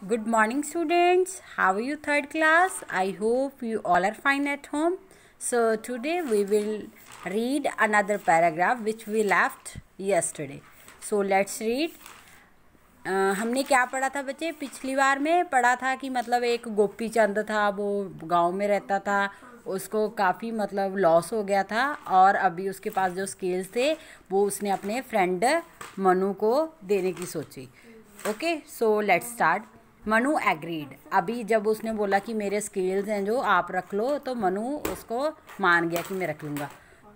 Good morning, students. How are you, third class? I hope you all are fine at home. So, today we will read another paragraph which we left yesterday. So, let's read. हमने क्या पढ़ा था बच्चे? पिछली बार में पढ़ा था कि मतलब एक गोपी चंद था, वो गांव में रहता था, उसको काफ़ी मतलब लॉस हो गया था और अभी उसके पास जो स्किल्स थे वो उसने अपने फ्रेंड मनु को देने की सोची. Okay, so let's start. Manu agreed. अभी जब उसने बोला कि मेरे स्किल्स हैं जो आप रख लो, तो मनु उसको मान गया कि मैं रख लूँगा.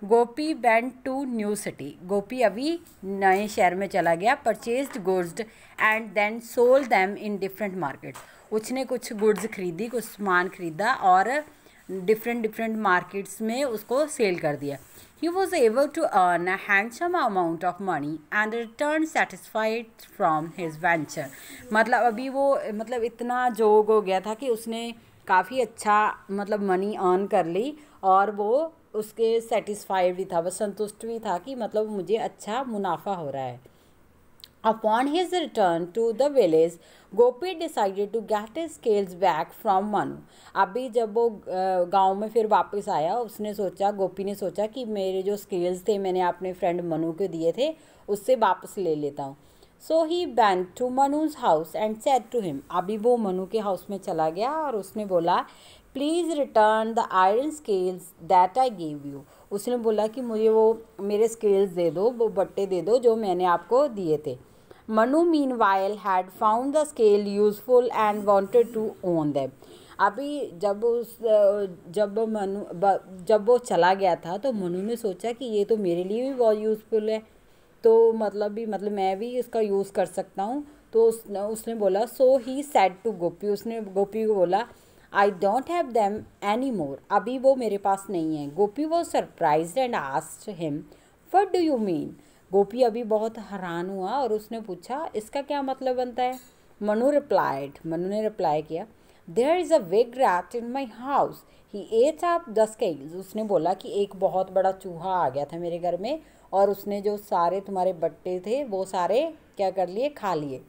Gopi went to new city. Gopi अभी नए शहर में चला गया. Purchased goods and then sold them in different markets. उसने कुछ गुड्स खरीदी, कुछ सामान खरीदा और डिफरेंट मार्केट्स में उसको सेल कर दिया. He was able to earn a handsome amount of money and returned satisfied from his venture. मतलब अभी वो मतलब इतना जोग हो गया था कि उसने काफ़ी अच्छा मतलब मनी अर्न कर ली और वो उसके सेटिस्फाइड भी था, बस संतुष्ट भी था कि मतलब मुझे अच्छा मुनाफा हो रहा है. Upon his return to the village, Gopi decided to get his scales back from Manu. अभी जब वो गांव में फिर वापस आया, उसने सोचा, गोपी ने सोचा कि मेरे जो स्केल्स थे मैंने अपने फ्रेंड मनु को दिए थे, उससे वापस ले लेता हूँ. So he went to Manu's house and said to him. अभी वो मनु के हाउस में चला गया और उसने बोला, please return the iron scales that I gave you. उसने बोला कि मुझे वो मेरे स्केल्स दे दो, वो बट्टे दे दो जो मैंने आपको दिए थे. Manu meanwhile had found the scale useful and wanted to own them. अभी जब वो चला गया था तो मनु ने सोचा कि ये तो मेरे लिए भी बहुत यूज़फुल है, तो मतलब मैं भी इसका यूज़ कर सकता हूँ. तो उसने बोला, सो ही सेड टू गोपी. उसने गोपी को बोला, I don't have them any more. अभी वो मेरे पास नहीं है. Gopi was surprised and asked him, what do you mean. Gopi अभी बहुत हैरान हुआ और उसने पूछा, इसका क्या मतलब बनता है. मनु ने रिप्लाई किया, there is a big rat in my house, he ate up the scales. उसने बोला कि एक बहुत बड़ा चूहा आ गया था मेरे घर में और उसने जो सारे तुम्हारे बट्टे थे वो सारे क्या कर लिए, खा लिए.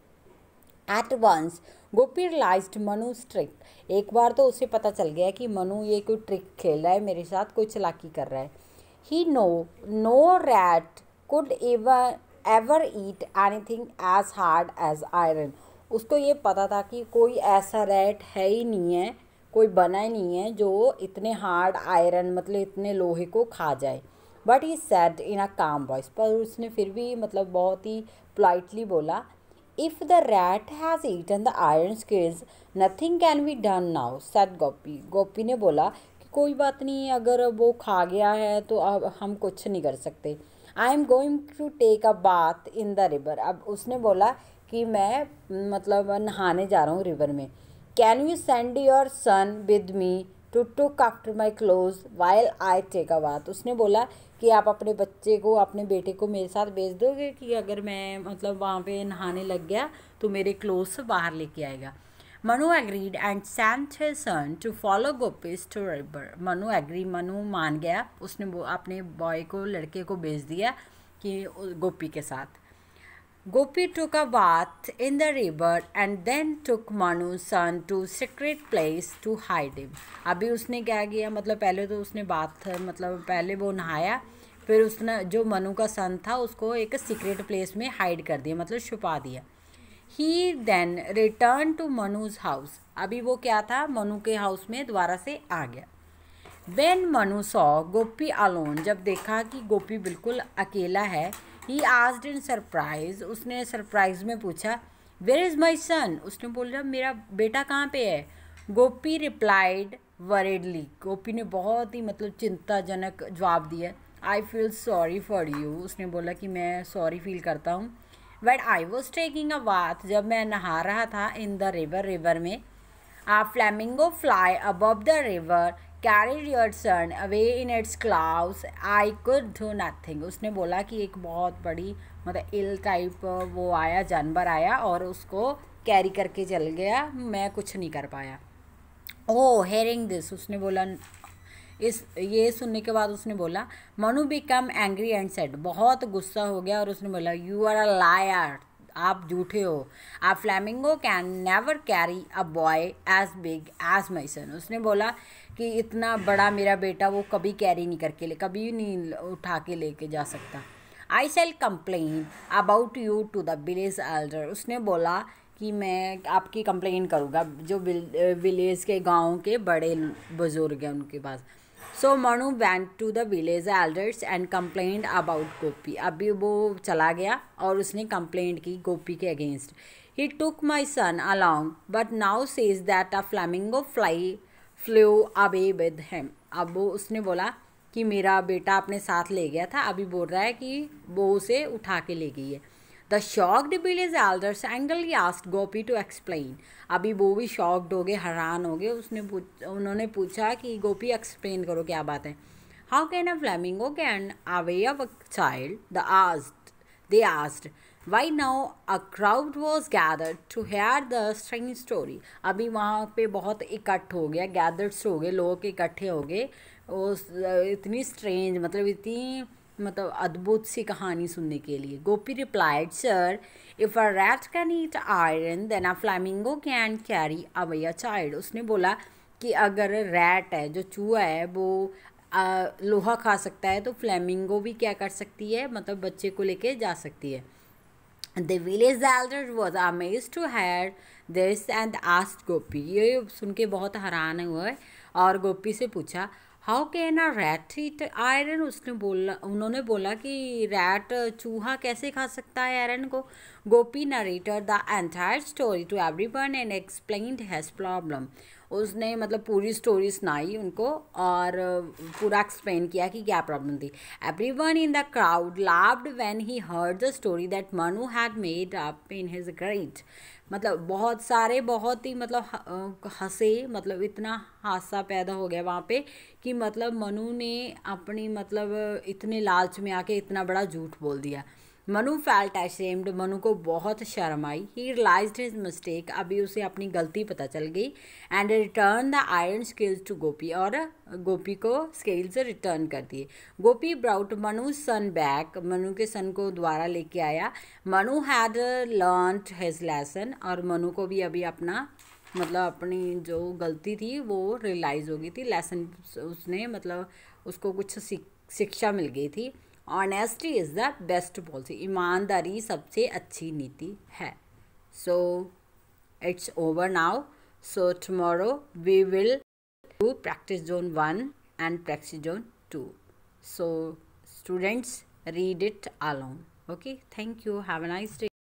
एट वंस गोपी रियलाइज्ड मनु ट्रिक. एक बार तो उसे पता चल गया कि मनु ये कोई ट्रिक खेल रहा है मेरे साथ, कोई चालाकी कर रहा है. He no rat could ever eat anything as hard as iron. उसको ये पता था कि कोई ऐसा रैट है ही नहीं है, कोई बना ही नहीं है जो इतने हार्ड आयरन मतलब इतने लोहे को खा जाए. बट ही सेड इन अ काम वॉइस. पर उसने फिर भी मतलब बहुत ही पोलाइटली बोला, if the rat has eaten the iron scales nothing can be done now. Said Gopi. Gopi ने बोला कि कोई बात नहीं, अगर वो खा गया है तो अब हम कुछ नहीं कर सकते. I am going to take a bath in the river. अब उसने बोला कि मैं मतलब नहाने जा रहा हूँ रिवर में. Can you send your son with me to took after my clothes while I take a bath. उसने बोला कि आप अपने बच्चे को, अपने बेटे को मेरे साथ भेज दोगे कि अगर मैं मतलब वहाँ पे नहाने लग गया तो मेरे क्लोज से बाहर लेके आएगा. Manu agreed and sent his son to follow Gopi's to river. Manu मान गया. उसने वो अपने बॉय को, लड़के को भेज दिया कि गोपी के साथ. Gopi took a bath in the river and then took Manu son to secret place to hide him. अभी उसने क्या किया, मतलब पहले तो उसने मतलब पहले वो नहाया, फिर उसने जो मनु का सन था उसको एक सीक्रेट प्लेस में हाइड कर दिया, मतलब छुपा दिया. He then return to Manu's house. अभी वो क्या था, मनु के हाउस में दोबारा से आ गया. When Manu saw Gopi alone. जब देखा कि गोपी बिल्कुल अकेला है, ही आस्क्ड इन सरप्राइज. उसने सरप्राइज में पूछा, वेयर इज़ माई सन. उसने बोला, मेरा बेटा कहाँ पे है. गोपी रिप्लाइड वरीडली. गोपी ने बहुत ही मतलब चिंताजनक जवाब दिया, I feel sorry for you. उसने बोला कि मैं सॉरी फील करता हूँ. When I was taking a bath, जब मैं नहा रहा था इन द रिवर में, a flamingo fly above the river carried your son away in its claws. I could do nothing. उसने बोला कि एक बहुत बड़ी मतलब इल टाइप वो आया, जानवर आया और उसको कैरी करके चल गया, मैं कुछ नहीं कर पाया. ओह हेयरिंग दिस. उसने बोला, ये सुनने के बाद उसने बोला, Manu become angry and said. बहुत गुस्सा हो गया और उसने बोला, यू आर अ लायर. आप झूठे हो। A flamingo can never carry a boy as big as my son. उसने बोला कि इतना बड़ा मेरा बेटा वो कभी कैरी नहीं करके कभी नहीं उठा के लेके जा सकता। I shall complain about you to the village elder. उसने बोला कि मैं आपकी कंप्लेन करूँगा जो विलेज के गांव के बड़े बुजुर्ग हैं उनके पास। So Manu went to the village elders and complaint about Gopi. अभी वो चला गया और उसने कंप्लेंट की गोपी के against. He took my son along but now says that a flamingo flew away with him. अब वो उसने बोला कि मेरा बेटा अपने साथ ले गया था, अभी बोल रहा है कि वो उसे उठा के ले गई है। The shocked village elders angrily asked Gopi to explain. अभी वो भी शॉक्ड हो गए, हैरान हो गए। उन्होंने पूछा कि गोपी एक्सप्लेन करो क्या बात है। How can a flamingo can away a child they asked. Why now a crowd was gathered to hear the strange story. अभी वहाँ पे बहुत इकट्ठ हो गया, गैदर्ड हो गए, लोग इकट्ठे हो गए उस इतनी स्ट्रेंज मतलब इतनी मतलब अद्भुत सी कहानी सुनने के लिए। Gopi replied, sir if a rat can eat iron then a flamingo can carry away a child. उसने बोला कि अगर रैट है जो चूहा है वो लोहा खा सकता है तो फ्लैमिंगो भी क्या कर सकती है, मतलब बच्चे को लेके जा सकती है। The village elder was amazed to hear this and asked गोपी। ये सुन के बहुत हैरान हुए और गोपी से पूछा how can a rat eat iron. उन्होंने बोला कि रैट चूहा कैसे खा सकता है आयरन को। Gopi narrated the entire story to everyone and explained his problem. उसने मतलब पूरी स्टोरी सुनाई उनको और पूरा एक्सप्लेन किया कि क्या प्रॉब्लम थी। Everyone in the crowd laughed when he heard the story that Manu had made up in his great. मतलब बहुत सारे बहुत ही मतलब हंसे, मतलब इतना हादसा पैदा हो गया वहाँ पे कि मतलब मनु ने अपनी मतलब इतने लालच में आके इतना बड़ा झूठ बोल दिया। Manu felt ashamed. मनु को बहुत शर्म आई। He realised his mistake. अभी उसे अपनी गलती पता चल गई। And return the iron scales to Gopi. और गोपी को स्केल्स रिटर्न कर दिए। Gopi brought Manu son back. Manu के सन को दोबारा लेके आया। Manu had learned his lesson. और मनु को भी अभी अपना मतलब अपनी जो गलती थी वो रियलाइज़ हो गई थी। लेसन उसने मतलब उसको कुछ शिक्षा मिल गई थी। Honesty is the best policy. ईमानदारी सबसे अच्छी नीति है। So it's over now. So tomorrow we will do practice zone 1 and practice zone 2. So students read it alone. Okay, thank you, have a nice day.